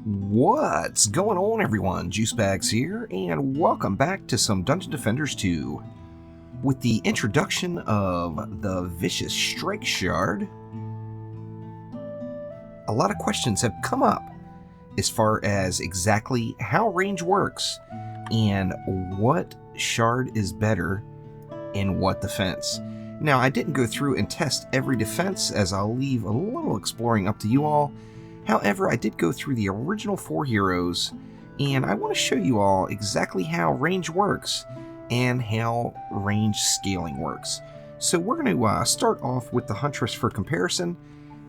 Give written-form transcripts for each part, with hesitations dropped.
What's going on, everyone? Juicebags here, and welcome back to some Dungeon Defenders 2. With the introduction of the Vicious Strike Shard, a lot of questions have come up as far as exactly how range works and what shard is better in what defense. Now, I didn't go through and test every defense, as I'll leave a little exploring up to you all. However, I did go through the original 4 heroes, and I want to show you all exactly how range works and how range scaling works. So we're going to start off with the Huntress for comparison,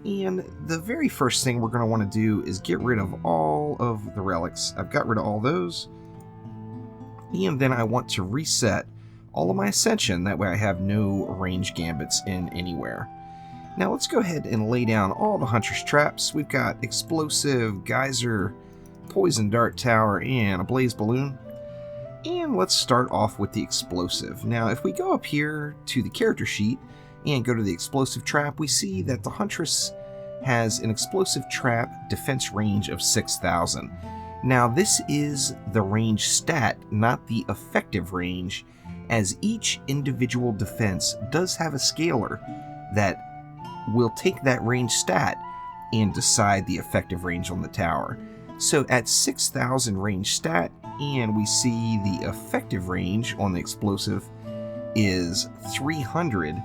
and the very first thing we're going to want to do is get rid of all of the relics. I've got rid of all those, and then I want to reset all of my Ascension, that way I have no range gambits in anywhere. Now let's go ahead and lay down all the Huntress traps. We've got Explosive, Geyser, Poison Dart Tower, and a Blaze Balloon. And let's start off with the Explosive. Now if we go up here to the character sheet and go to the Explosive Trap, we see that the Huntress has an Explosive Trap defense range of 6,000. Now this is the range stat, not the effective range, as each individual defense does have a scaler that will take that range stat and decide the effective range on the tower. So at 6,000 range stat, and we see the effective range on the Explosive is 300,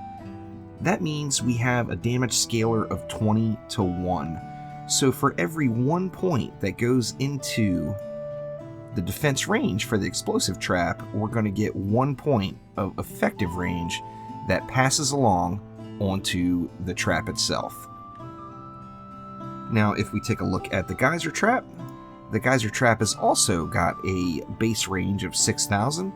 that means we have a damage scaler of 20 to 1. So for every 1 point that goes into the defense range for the Explosive Trap, we're going to get 1 point of effective range that passes along onto the trap itself. Now if we take a look at the Geyser Trap, the Geyser Trap has also got a base range of 6,000.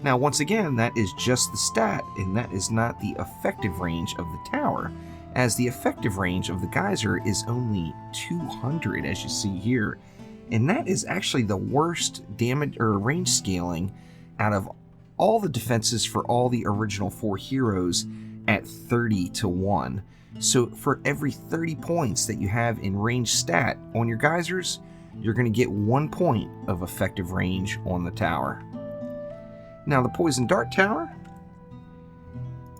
Now once again, that is just the stat, and that is not the effective range of the tower, as the effective range of the Geyser is only 200, as you see here, and that is actually the worst damage or range scaling out of all the defenses for all the original 4 heroes at 30 to 1. So for every 30 points that you have in range stat on your geysers, you're going to get 1 point of effective range on the tower. Now the Poison Dart Tower,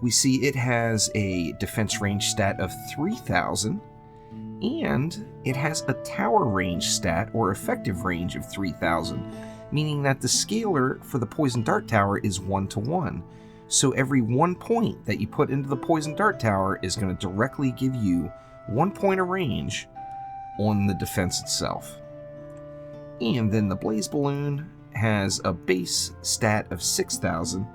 we see it has a defense range stat of 3,000, and it has a tower range stat or effective range of 3,000, meaning that the scaler for the Poison Dart Tower is 1 to 1. So every 1 point that you put into the Poison Dart Tower is going to directly give you 1 point of range on the defense itself. And then the Blaze Balloon has a base stat of 6,000,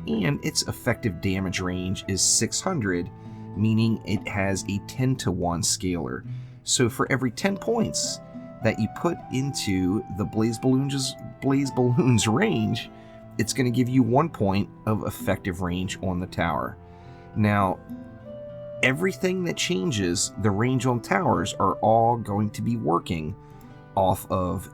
and its effective damage range is 600, meaning it has a 10 to 1 scaler. So for every 10 points that you put into the Blaze Balloon's range, it's going to give you 1 point of effective range on the tower. Now, everything that changes the range on towers are all going to be working off of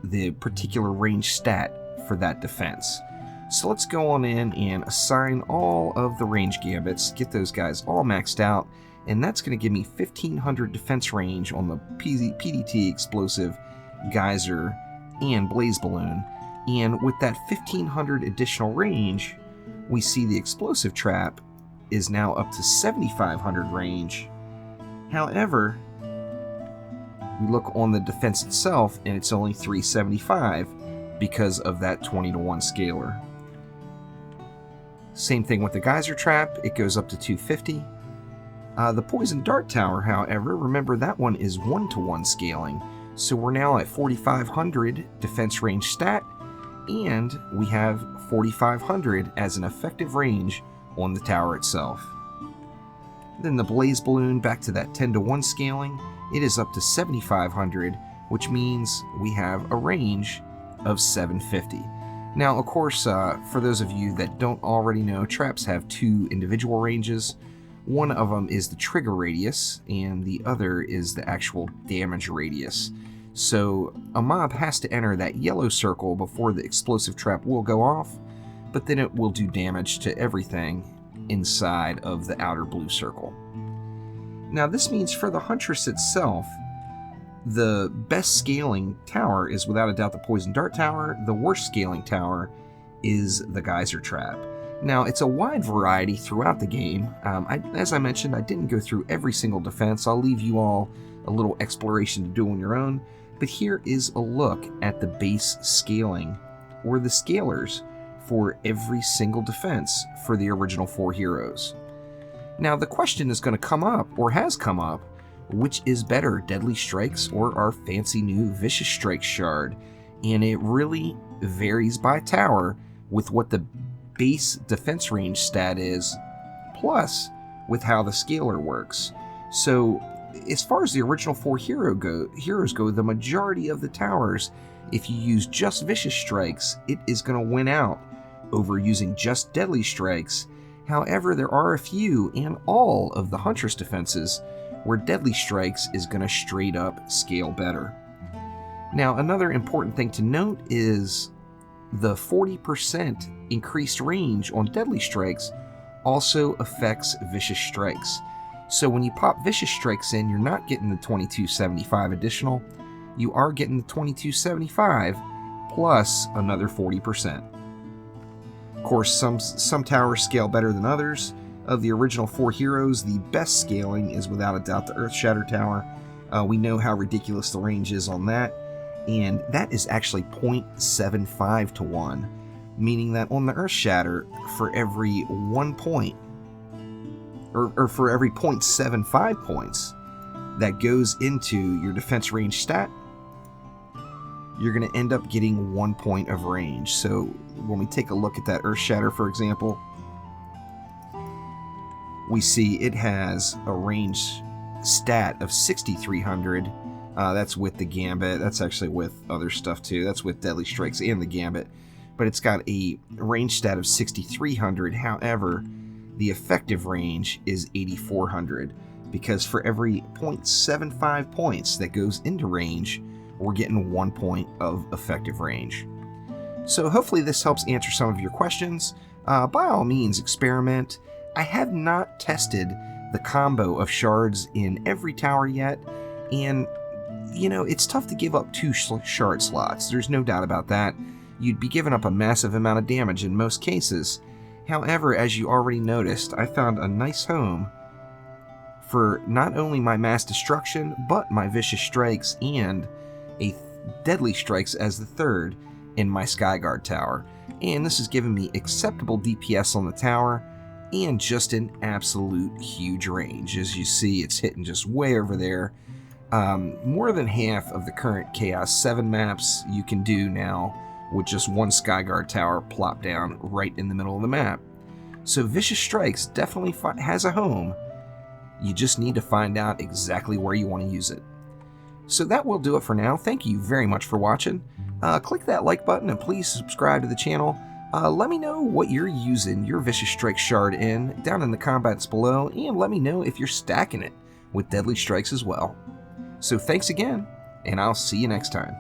the particular range stat for that defense. So let's go on in and assign all of the range gambits, get those guys all maxed out, and that's going to give me 1,500 defense range on the PDT, Explosive, Geyser, and Blaze Balloon. And with that 1,500 additional range, we see the Explosive Trap is now up to 7,500 range. However, we look on the defense itself, and it's only 375 because of that 20 to 1 scaler. Same thing with the Geyser Trap, it goes up to 250. The Poison Dart Tower, however, remember that one is 1 to 1 scaling, so we're now at 4,500 defense range stat, and we have 4,500 as an effective range on the tower itself. Then the Blaze Balloon, back to that 10 to 1 scaling, it is up to 7,500, which means we have a range of 750. Now, of course, for those of you that don't already know, traps have 2 individual ranges. One of them is the trigger radius, and the other is the actual damage radius. So a mob has to enter that yellow circle before the Explosive Trap will go off, but then it will do damage to everything inside of the outer blue circle. Now this means for the Huntress itself, The best scaling tower is without a doubt the Poison Dart Tower. The worst scaling tower is the Geyser Trap. Now, it's a wide variety throughout the game. As I mentioned, I didn't go through every single defense. I'll leave you all a little exploration to do on your own. But here is a look at the base scaling, or the scalars, for every single defense for the original 4 heroes. Now, the question is going to come up, or has come up, which is better, Deadly Strikes or our fancy new Vicious Strikes Shard? And it really varies by tower with what the base defense range stat is, plus with how the scalar works. So as far as the original 4 heroes go, the majority of the towers, if you use just Vicious Strikes, it is going to win out over using just Deadly Strikes. However, there are a few and all of the Huntress defenses where Deadly Strikes is going to straight up scale better. Now, another important thing to note is the 40% increased range on Deadly Strikes also affects Vicious Strikes. So when you pop Vicious Strikes in, you're not getting the 2275 additional, you are getting the 2275 plus another 40%. Of course, some towers scale better than others. Of the original 4 heroes, the best scaling is without a doubt the Earthshatter Tower. We know how ridiculous the range is on that, and that is actually 0.75 to 1, meaning that on the Earthshatter, for every 1 point, or for every 0.75 points that goes into your defense range stat, you're going to end up getting 1 point of range. So when we take a look at that Earthshatter, for example, we see it has a range stat of 6,300. That's with the Gambit. That's actually with other stuff too. That's with Deadly Strikes and the Gambit. But it's got a range stat of 6,300. However, the effective range is 8,400. Because for every 0.75 points that goes into range, we're getting 1 point of effective range. So hopefully this helps answer some of your questions. By all means, experiment. I have not tested the combo of shards in every tower yet, and you know, it's tough to give up 2 shard slots. There's no doubt about that. You'd be giving up a massive amount of damage in most cases. However, as you already noticed, I found a nice home for not only my Mass Destruction, but my Vicious Strikes and a Deadly Strikes as the third in my Skyguard Tower. And this has given me acceptable DPS on the tower and just an absolute huge range. As you see, it's hitting just way over there. More than half of the current Chaos 7 maps you can do now with just one Skyguard Tower plopped down right in the middle of the map. So Vicious Strikes definitely has a home. You just need to find out exactly where you want to use it. So that will do it for now. Thank you very much for watching. Click that like button and please subscribe to the channel. Let me know what you're using your Vicious Strike Shard in down in the comments below, and let me know if you're stacking it with Deadly Strikes as well. So thanks again, and I'll see you next time.